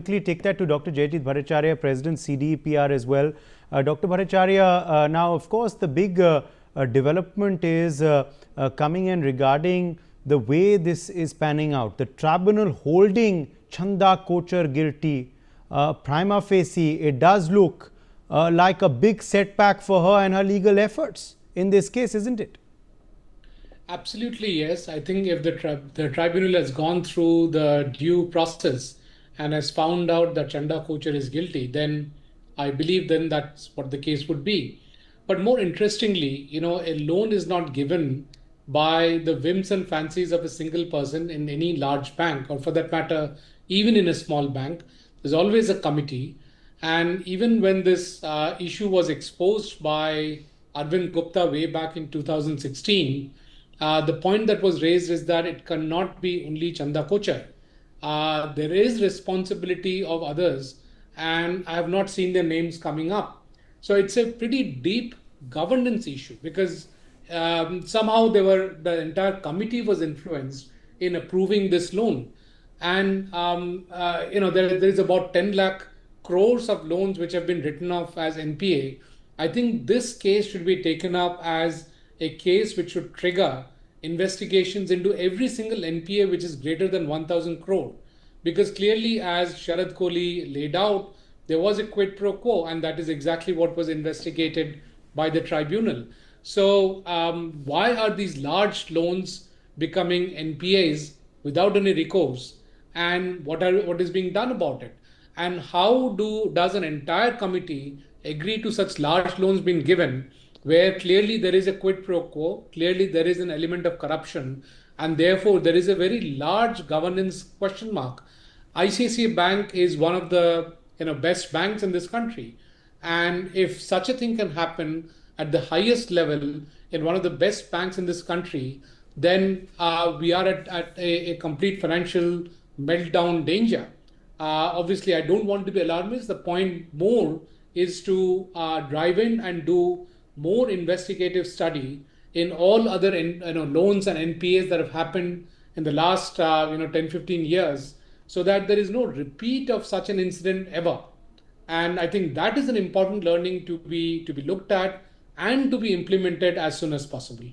Quickly take that to Dr. Jaijeet Bhattacharya, President CDEPR as well. Dr. Bhattacharya, now of course the big development is coming in regarding the way this is panning out. The tribunal holding Chanda Kochhar guilty, prima facie, it does look like a big setback for her and her legal efforts in this case, isn't it? Absolutely, yes. I think if the tribunal has gone through the due process and has found out that Chanda Kochhar is guilty, then I believe then that's what the case would be. But more interestingly, a loan is not given by the whims and fancies of a single person in any large bank, or for that matter, even in a small bank. There's always a committee. And even when this issue was exposed by Arvind Gupta way back in 2016, the point that was raised is that it cannot be only Chanda Kochhar. There is responsibility of others, and I have not seen their names coming up. So it's a pretty deep governance issue, because somehow the entire committee was influenced in approving this loan. And there is about 10 lakh crores of loans which have been written off as NPA. I think this case should be taken up as a case which should trigger investigations into every single NPA which is greater than 1,000 crore. Because clearly, as Sharad Kohli laid out, there was a quid pro quo, and that is exactly what was investigated by the tribunal. So why are these large loans becoming NPAs without any recourse? And what is being done about it? And how does an entire committee agree to such large loans being given, where clearly there is a quid pro quo, clearly there is an element of corruption, and therefore there is a very large governance question mark. ICICI Bank is one of the best banks in this country. And if such a thing can happen at the highest level in one of the best banks in this country, then we are at a complete financial meltdown danger. Obviously, I don't want to be alarmist. The point more is to drive in and do more investigative study in all other loans and NPAs that have happened in the last 10-15 years, so that there is no repeat of such an incident ever. And I think that is an important learning to be looked at and to be implemented as soon as possible.